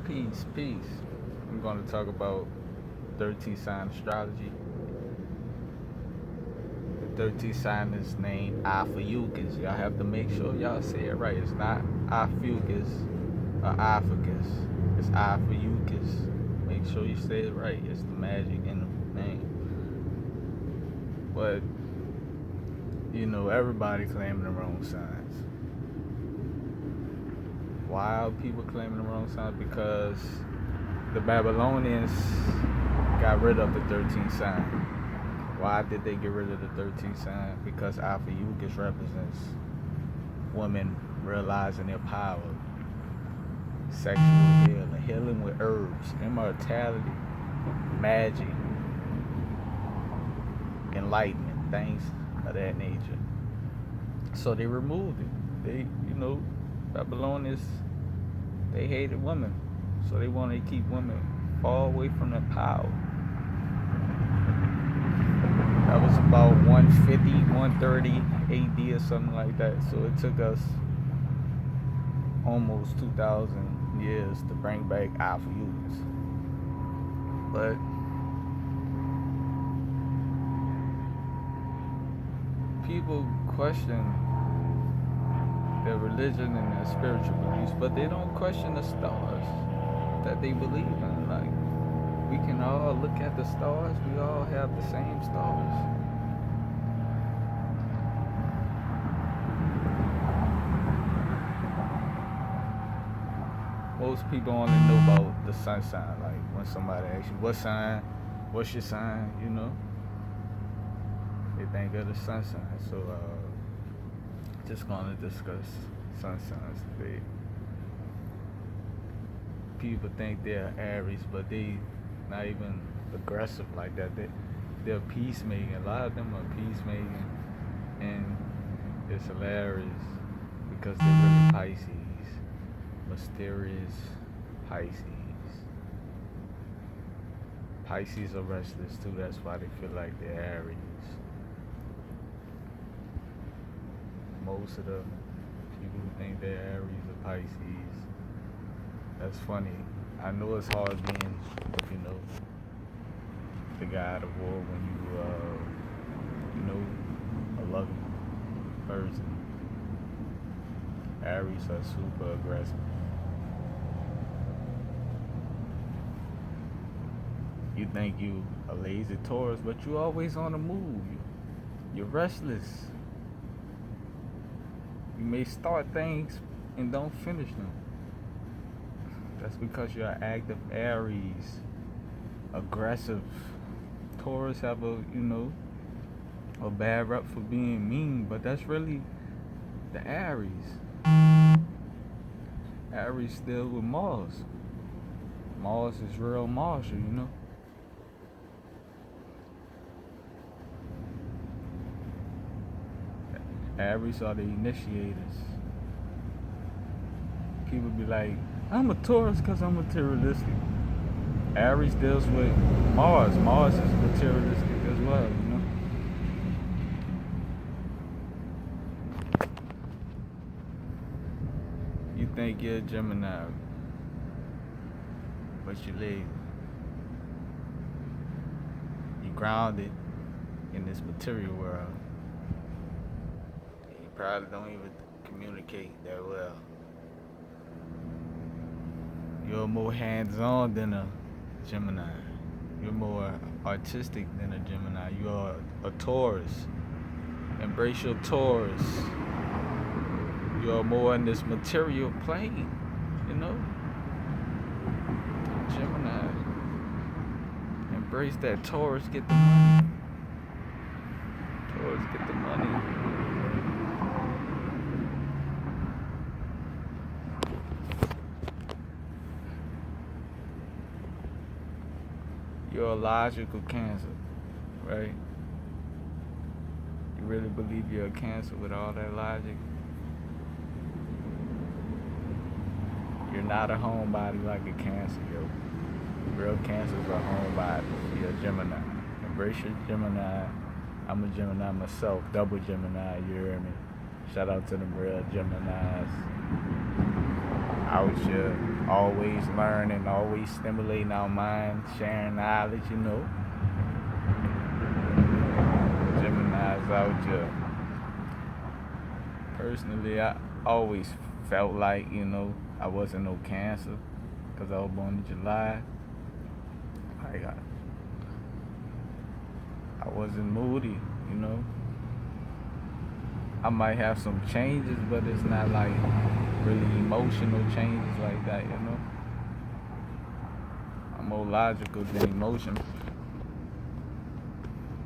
Peace, peace. I'm going to talk about 13 sign astrology. The 13 sign is named Ophiuchus. Y'all have to make sure y'all say it right. It's not Ophiuchus or Ophiuchus. It's Ophiuchus. Make sure you say it right. It's the magic in the name. But, everybody claiming the wrong signs. Why are people claiming the wrong signs? Because the Babylonians got rid of the 13th sign. Why did they get rid of the 13th sign? Because Ophiuchus represents women realizing their power, sexual healing with herbs, immortality, magic, enlightenment, things of that nature. So they removed it. They, Babylonians, they hated women. So they wanted to keep women far away from their power. That was about 150, 130 AD or something like that. So it took us almost 2,000 years to bring back Ophiuchus. But people question their religion and their spiritual beliefs, but they don't question the stars that they believe in. Like, we can all look at the stars, we all have the same stars. Most people only know about the sun sign. Like, when somebody asks you, what's your sign, they think of the sun sign. So, just gonna discuss sun signs today. People think they're Aries, but they not even aggressive like that. They're peacemaking. A lot of them are peacemaking, and it's hilarious because they're really Pisces, mysterious Pisces. Pisces are restless too. That's why they feel like they're Aries. Most of the people who think they're Aries are Pisces. That's funny. I know it's hard being, the guy of war when you, a loving person. Aries are super aggressive. You think you a lazy Taurus, but you always on the move. You're restless. You may start things and don't finish them. That's because you're an active Aries, aggressive. Taurus have a bad rep for being mean, but that's really the Aries. Aries still with Mars. Mars is real martial, Aries are the initiators. People be like, I'm a Taurus because I'm materialistic. Aries deals with Mars. Mars is materialistic as well, You think you're a Gemini, but you're lazy. You're grounded in this material world. You probably don't even communicate that well. You're more hands-on than a Gemini. You're more artistic than a Gemini. You are a Taurus. Embrace your Taurus. You are more in this material plane, Gemini. Embrace that Taurus, get the money. Taurus, get the money. You're a logical Cancer, right? You really believe you're a Cancer with all that logic? You're not a homebody like a Cancer, yo. Real Cancers are homebodies. You're a Gemini. Embrace your Gemini. I'm a Gemini myself, double Gemini, you hear me? Shout out to them real Geminis. out here always learning, always stimulating our mind, sharing knowledge, you know. Gemini's out here. Personally, I always felt like, you know, I wasn't no Cancer because I was born in July. Like I wasn't moody, you know. I might have some changes, but it's not like really emotional changes like that, you know. I'm more logical than emotional.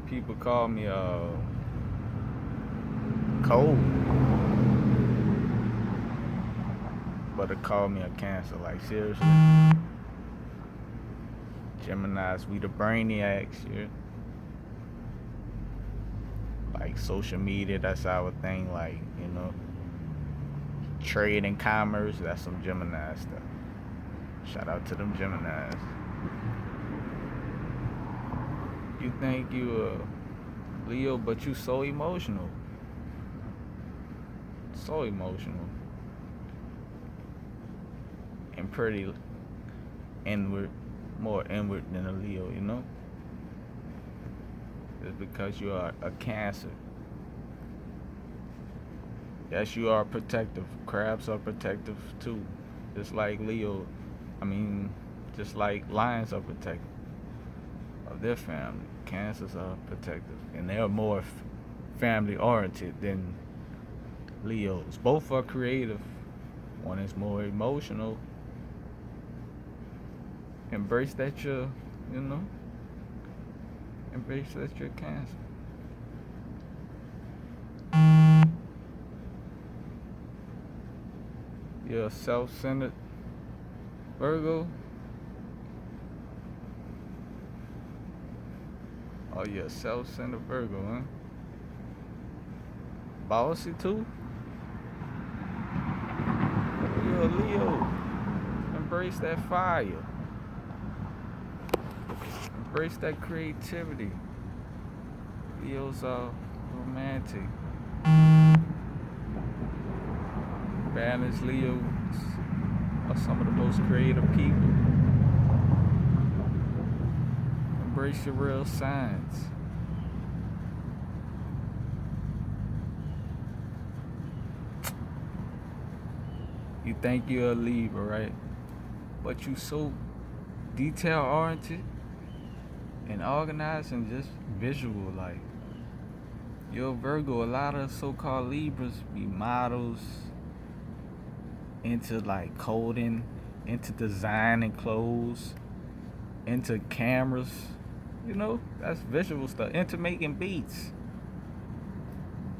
People call me cold, but they call me a Cancer. Like seriously, Gemini's, we the brainiacs here. Like social media, that's our thing. Like, you know, trade and commerce, that's some Gemini stuff. Shout out to them Geminis. You think you a Leo, but you so emotional. So emotional. And pretty inward, more inward than a Leo, you know? It's because you are a Cancer. Yes, you are protective. Crabs are protective too. Just like Leo, just like lions are protective of their family. Cancers are protective. And they are more family oriented than Leos. Both are creative. One is more emotional. Embrace that you're, you know, embrace that you're Cancer. You're a self-centered Virgo. Oh, you're a self-centered Virgo, huh? Bossy too? You're a Leo. Embrace that fire. Embrace that creativity. Leos are romantic. Balanced Leos are some of the most creative people. Embrace your real signs. You think you're a Libra, right? But you so detail oriented and organized and just visual. Like, you're a Virgo. A lot of so-called Libras be models, into like coding, into designing clothes, into cameras, you know, that's visual stuff, into making beats.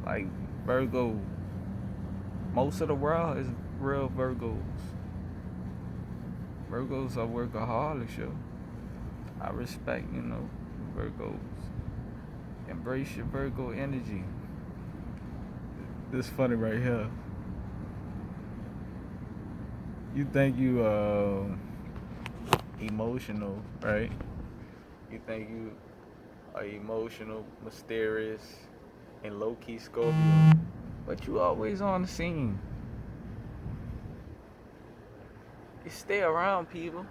Like Virgo, most of the world is real Virgos. Virgos are workaholics, yo. I respect, you know, Virgos. Embrace your Virgo energy. This funny right here. You think you emotional, right? You think you are emotional, mysterious, and low-key Scorpio, but you always on the scene. You stay around people.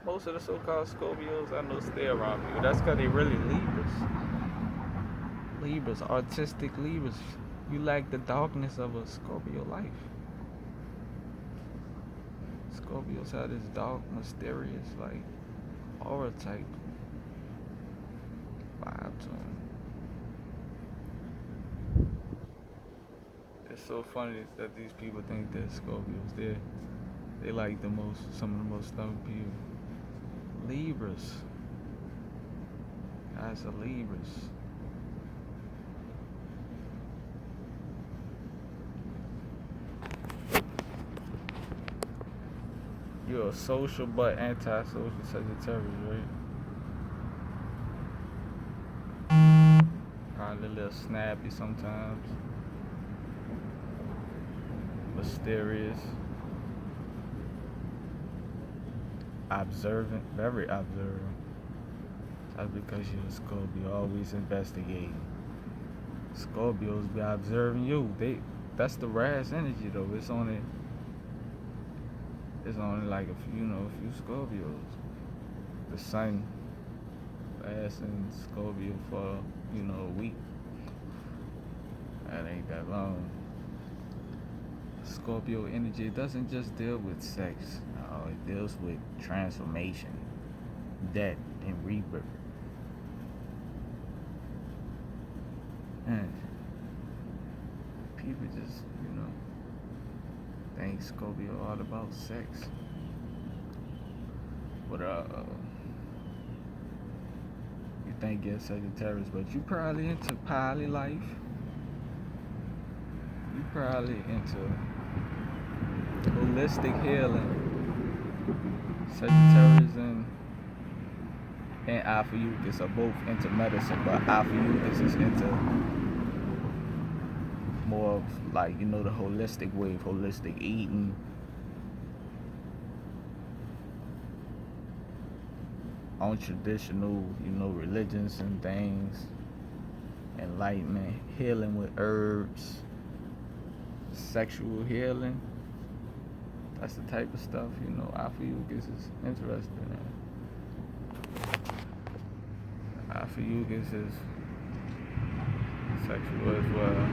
Most of the so-called Scorpios I know stay around people. That's because they really Libras. Libras, artistic Libras. You lack the darkness of a Scorpio life. Scorpios have this dark, mysterious, like, aura type vibe to them. It's so funny that these people think that Scorpios, they like some of the most stubborn people. Libras. Guys are Libras. You're a social but anti-social Sagittarius, right? Probably a little snappy sometimes. Mysterious. Observant, very observant. That's because you're a Scorpio, always investigating. Scorpios be observing you. That's the rash energy though. It's only it's only like a few Scorpios. The sun lasts in Scorpio for, a week. That ain't that long. Scorpio energy doesn't just deal with sex. No, it deals with transformation, death, and rebirth. And people just, think Scorpio all about sex. But you think you're Sagittarius, but you probably into poly life. You probably into holistic healing. Sagittarius and Ophiuchus are both into medicine, but Ophiuchus is into more of like, the holistic way of holistic eating. On traditional, religions and things. Enlightenment, healing with herbs, sexual healing. That's the type of stuff, Ophiuchus is interested in. Ophiuchus is sexual as well.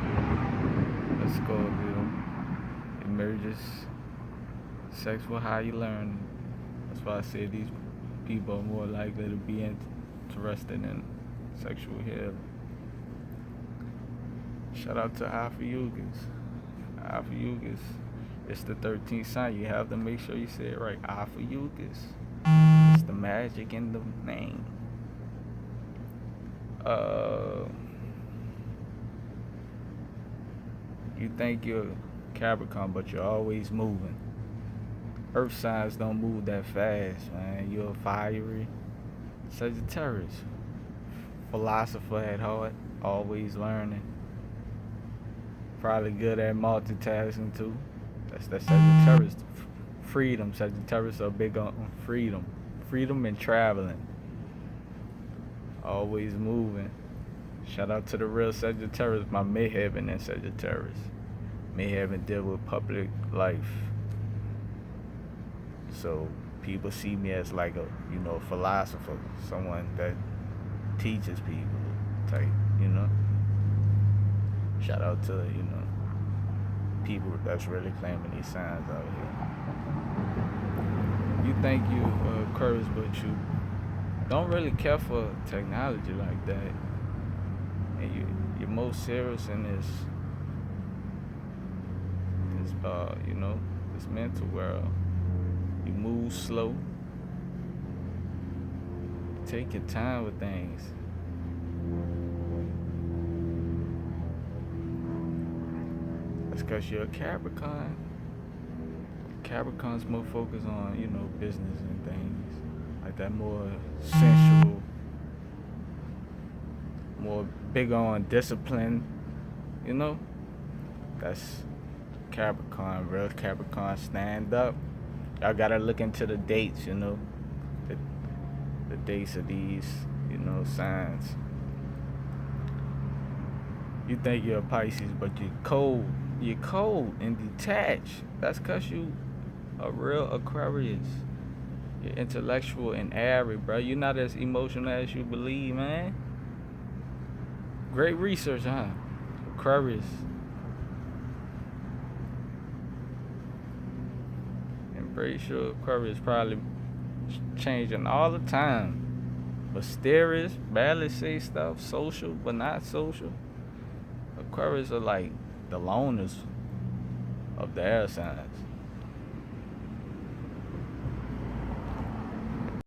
A Scorpio emerges sexual how you learn. That's why I say these people are more likely to be interested in sexual healing. Shout out to Ophiuchus. Ophiuchus, it's the 13th sign. You have to make sure you say it right. Ophiuchus. It's the magic in the name. You think you're Capricorn, but you're always moving. Earth signs don't move that fast, man. You're fiery. Sagittarius, philosopher at heart, always learning. Probably good at multitasking too. That's Sagittarius. Freedom. Sagittarius are big on freedom. Freedom and traveling. Always moving. Shout out to the real Sagittarius, my midheaven in Sagittarius. Midheaven deal with public life. So people see me as like a, philosopher, someone that teaches people type, Shout out to, people that's really claiming these signs out here. You think you Aquarius, but you don't really care for technology like that. And you're most serious in this this mental world. You move slow. Take your time with things. That's because you're a Capricorn. Capricorn's more focused on, business and things. Like that more sensual, more big on discipline, That's Capricorn, real Capricorn, stand up. Y'all gotta look into the dates, the dates of these, signs. You think you're a Pisces, but you're cold and detached. That's cause you a real Aquarius. You're intellectual and Aries, bro. You're not as emotional as you believe, man. Great research, huh? Aquarius. I'm pretty sure Aquarius probably changing all the time. Mysterious, barely say stuff, social, but not social. Aquarius are like the loners of the air signs.